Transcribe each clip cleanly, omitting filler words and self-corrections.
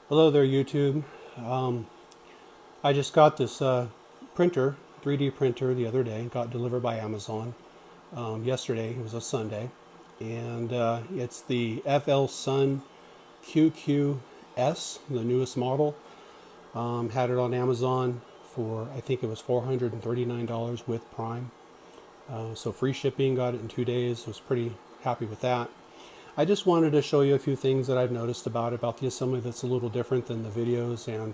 Hello there, YouTube. I just got this printer, 3D printer, the other day. Got delivered by Amazon yesterday. It was a Sunday, and it's the FLSUN QQ-S, the newest model. Had it on Amazon for, I think it was $439 with Prime. So free shipping. Got it in 2 days. Was pretty happy with that. I just wanted to show you a few things that I've noticed about the assembly that's a little different than the videos and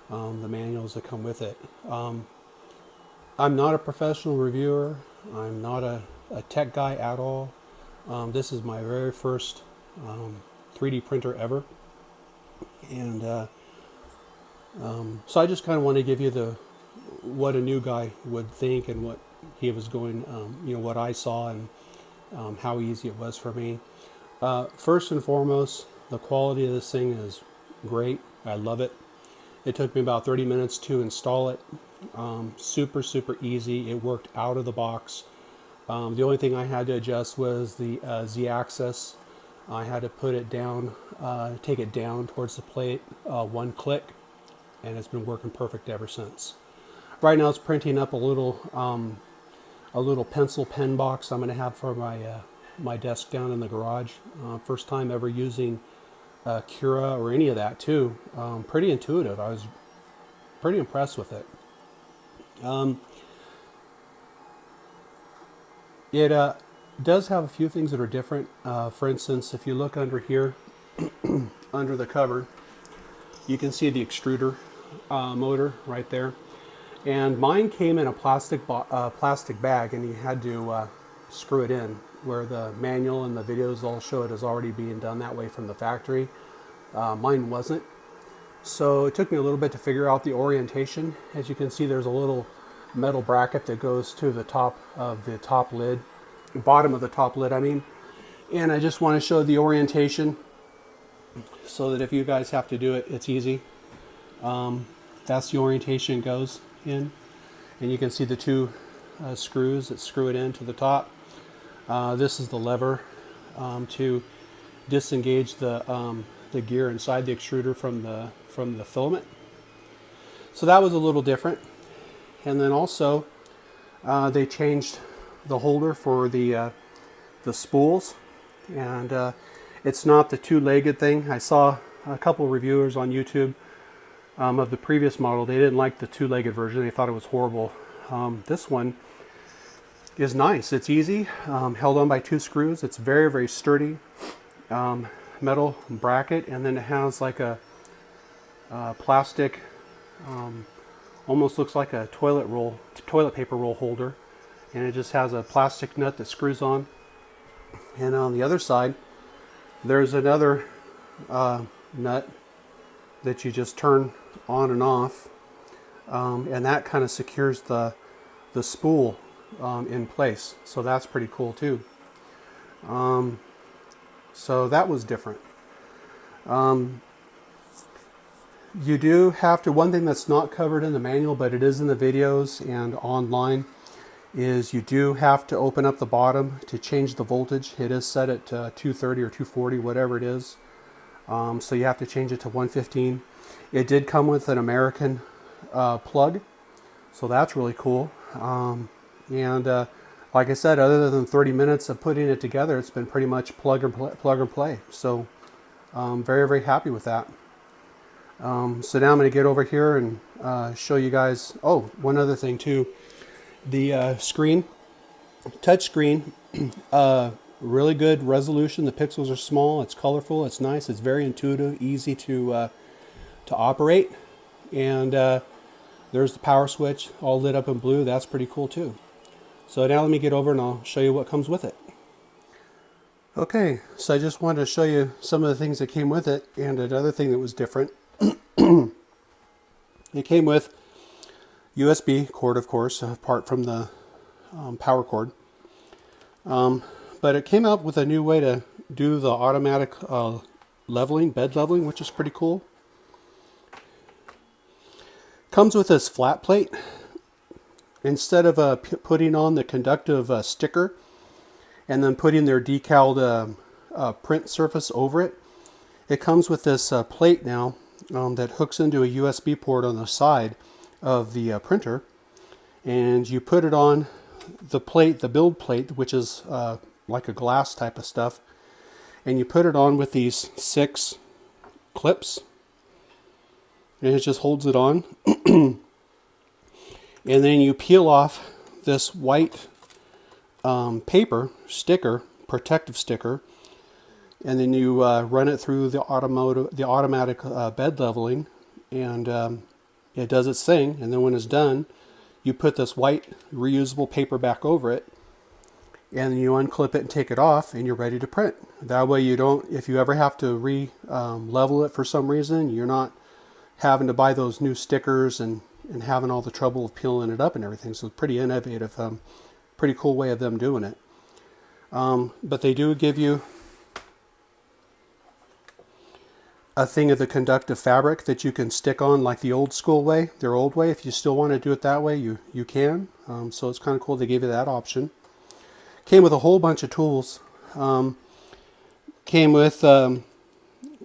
the manuals that come with it. I'm not a professional reviewer. I'm not a tech guy at all. This is my very first 3D printer ever. And so I just kind of want to give you what a new guy would think and what he was going, what I saw and how easy it was for me. First and foremost, the quality of this thing is great. I love it. It took me about 30 minutes to install it. Super easy. It worked out of the box. The only thing I had to adjust was the Z-axis. I had to put it down, take it down towards the plate, one click, and it's been working perfect ever since. Right now it's printing up a little pencil pen box I'm going to have for my desk down in the garage. First time ever using Cura or any of that too. Pretty intuitive. I was pretty impressed with it. It does have a few things that are different. For instance, if you look under here, under the cover, you can see the extruder motor right there. And mine came in a plastic bag, and you had to screw it in, where the manual and the videos all show it as already being done that way from the factory. Mine wasn't. So it took me a little bit to figure out the orientation. As you can see, there's a little metal bracket that goes to the top of the top lid, bottom of the top lid, I mean. And I just want to show the orientation so that if you guys have to do it, it's easy. That's the orientation it goes in. And you can see the two screws that screw it into the top. This is the lever to disengage the gear inside the extruder from the filament. So that was a little different. And then also they changed the holder for the spools, and it's not the two-legged thing. I saw a couple reviewers on YouTube of the previous model. They didn't like the two-legged version. They thought it was horrible. This one is nice. It's easy, held on by two screws. It's very sturdy, metal bracket, and then it has like a plastic, almost looks like a toilet paper roll holder, and it just has a plastic nut that screws on. And on the other side, there's another nut that you just turn on and off, and that kind of secures the spool in place. So that's pretty cool too. So that was different. You do have to, one thing that's not covered in the manual, but it is in the videos and online, is you do have to open up the bottom to change the voltage. It is set at 230 or 240, whatever it is. So you have to change it to 115. It did come with an American plug, so that's really cool. And like I said, other than 30 minutes of putting it together, it's been pretty much plug and play. So very happy with that. So now I'm going to get over here and show you guys. Oh, one other thing too. The screen, touch screen, really good resolution. The pixels are small. It's colorful. It's nice. It's very intuitive, easy to operate. And there's the power switch, all lit up in blue. That's pretty cool too. So now let me get over and I'll show you what comes with it. Okay, so I just wanted to show you some of the things that came with it, and another thing that was different. It came with USB cord, of course, apart from the power cord. But it came out with a new way to do the automatic leveling, bed leveling, which is pretty cool. Comes with this flat plate. Instead of putting on the conductive sticker and then putting their decaled print surface over it, it comes with this plate now that hooks into a USB port on the side of the printer, and you put it on the plate, the build plate, which is like a glass type of stuff, and you put it on with these 6 clips, and it just holds it on. And then you peel off this white paper sticker, protective sticker, and then you run it through the automatic bed leveling, and it does its thing. And then when it's done, you put this white reusable paper back over it, and you unclip it and take it off, and you're ready to print. That way you don't, if you ever have to level it for some reason, you're not having to buy those new stickers and having all the trouble of peeling it up and everything. So it's pretty innovative, pretty cool way of them doing it. But they do give you a thing of the conductive fabric that you can stick on like the old school way, their old way. If you still want to do it that way, you can. So it's kind of cool they gave you that option. Came with a whole bunch of tools. Came with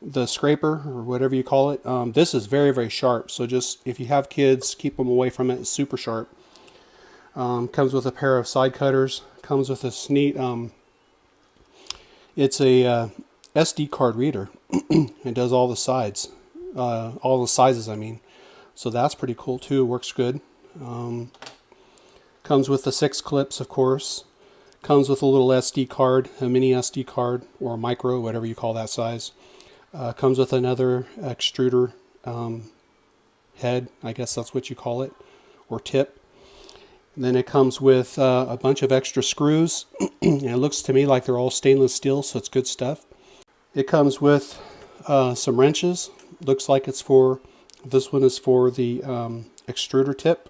the scraper, or whatever you call it. This is very, very sharp. So just, if you have kids, keep them away from it. It's super sharp. Comes with a pair of side cutters. Comes with this neat, it's a SD card reader. It does all the sides, all the sizes, I mean. So that's pretty cool too. Works good. Comes with the 6 clips, of course. Comes with a little SD card, a mini SD card, or a micro, whatever you call that size. Comes with another extruder head, I guess that's what you call it, or tip. And then it comes with a bunch of extra screws. And it looks to me like they're all stainless steel, so it's good stuff. It comes with some wrenches. Looks like it's for, this one is for the extruder tip.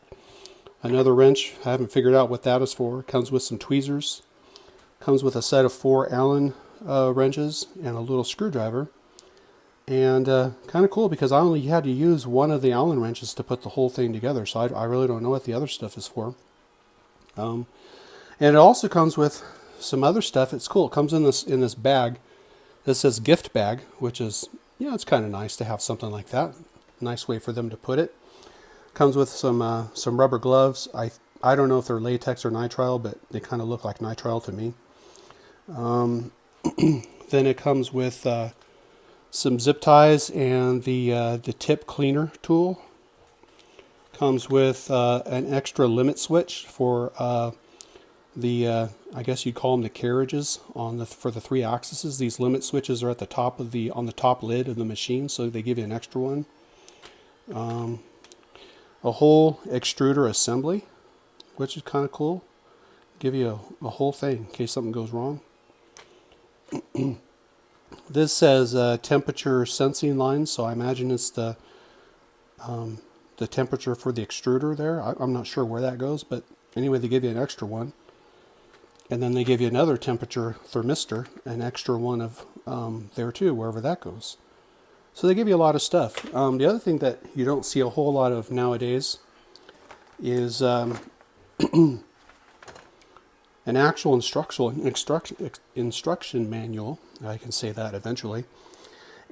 Another wrench, I haven't figured out what that is for. It comes with some tweezers. Comes with a set of 4 Allen wrenches and a little screwdriver. And kind of cool because I only had to use one of the Allen wrenches to put the whole thing together. So I really don't know what the other stuff is for. And it also comes with some other stuff. It's cool. It comes in this bag. This says gift bag, which is, yeah, it's kind of nice to have something like that. Nice way for them to put it. Comes with some rubber gloves. I don't know if they're latex or nitrile, but they kind of look like nitrile to me. Then it comes with some zip ties and the tip cleaner tool. Comes with an extra limit switch for I guess you'd call them the carriages for the 3 axes. These limit switches are at the top of on the top lid of the machine, so they give you an extra one. A whole extruder assembly, which is kind of cool. Give you a whole thing in case something goes wrong. This says temperature sensing lines, so I imagine it's the temperature for the extruder there. I'm not sure where that goes, but anyway, they give you an extra one. And then they give you another temperature thermistor, an extra one of there too, wherever that goes. So they give you a lot of stuff. The other thing that you don't see a whole lot of nowadays is an actual instruction manual. I can say that eventually.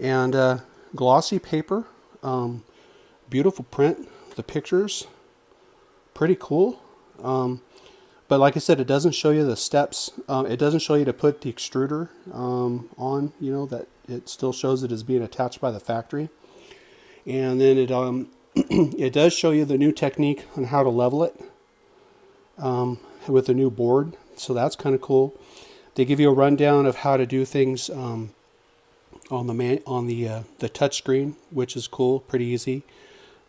And glossy paper, beautiful print. The pictures, pretty cool. But like I said, it doesn't show you the steps. It doesn't show you to put the extruder on, you know, that it still shows it as being attached by the factory. And then it it does show you the new technique on how to level it with the new board. So that's kind of cool. They give you a rundown of how to do things on the touch screen, which is cool, pretty easy.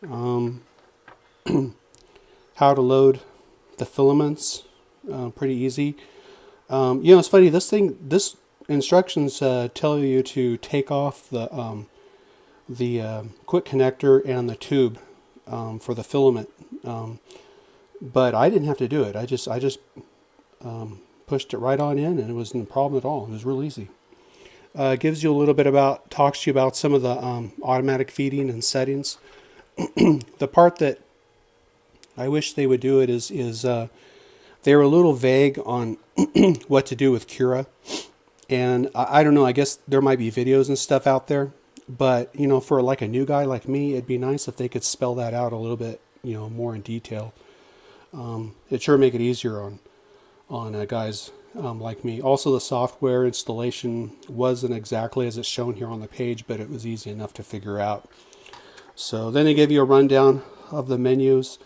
How to load the filaments, pretty easy. You know, it's funny, this instructions tell you to take off the quick connector and the tube for the filament, but I didn't have to do it. I just pushed it right on in, and it wasn't a problem at all. It was real easy. Gives you a little bit talks to you about some of the automatic feeding and settings. The part that I wish they would do it is they were a little vague on what to do with Cura. And I don't know, I guess there might be videos and stuff out there But, you know, for like a new guy like me, it'd be nice if they could spell that out a little bit, you know, more in detail. It sure make it easier on guys like me. Also, the software installation wasn't exactly as it's shown here on the page, but it was easy enough to figure out. So then they give you a rundown of the menus.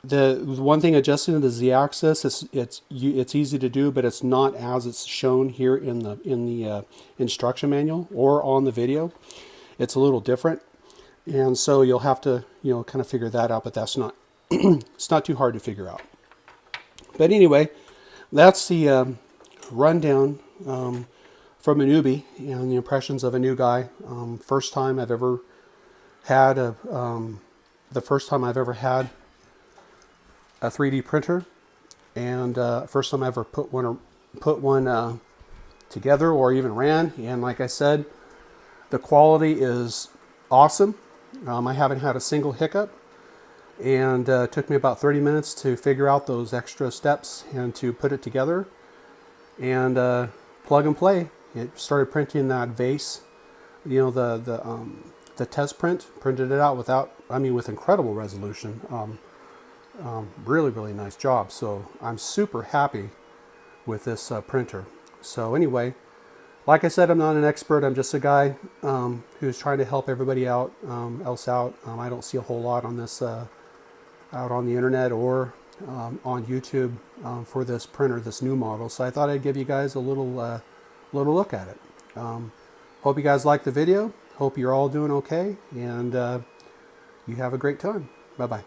The one thing adjusting the z-axis, it's easy to do, but it's not as it's shown here in the instruction manual or on the video. It's a little different, and so you'll have to, you know, kind of figure that out. But that's not it's not too hard to figure out. But anyway, that's the rundown from a newbie and the impressions of a new guy. First time I've ever had the first time I've ever had a 3D printer, and first time I ever put one together or even ran. And like I said, the quality is awesome. I haven't had a single hiccup, and it took me about 30 minutes to figure out those extra steps and to put it together, and plug and play. It started printing that vase, you know, the test print, printed it out with incredible resolution. Really nice job. So I'm super happy with this printer. So anyway, like I said, I'm not an expert. I'm just a guy who's trying to help everybody else out. I don't see a whole lot on this out on the internet or on YouTube for this printer, this new model. So I thought I'd give you guys a little look at it. Hope you guys liked the video. Hope you're all doing okay, and you have a great time. Bye-bye.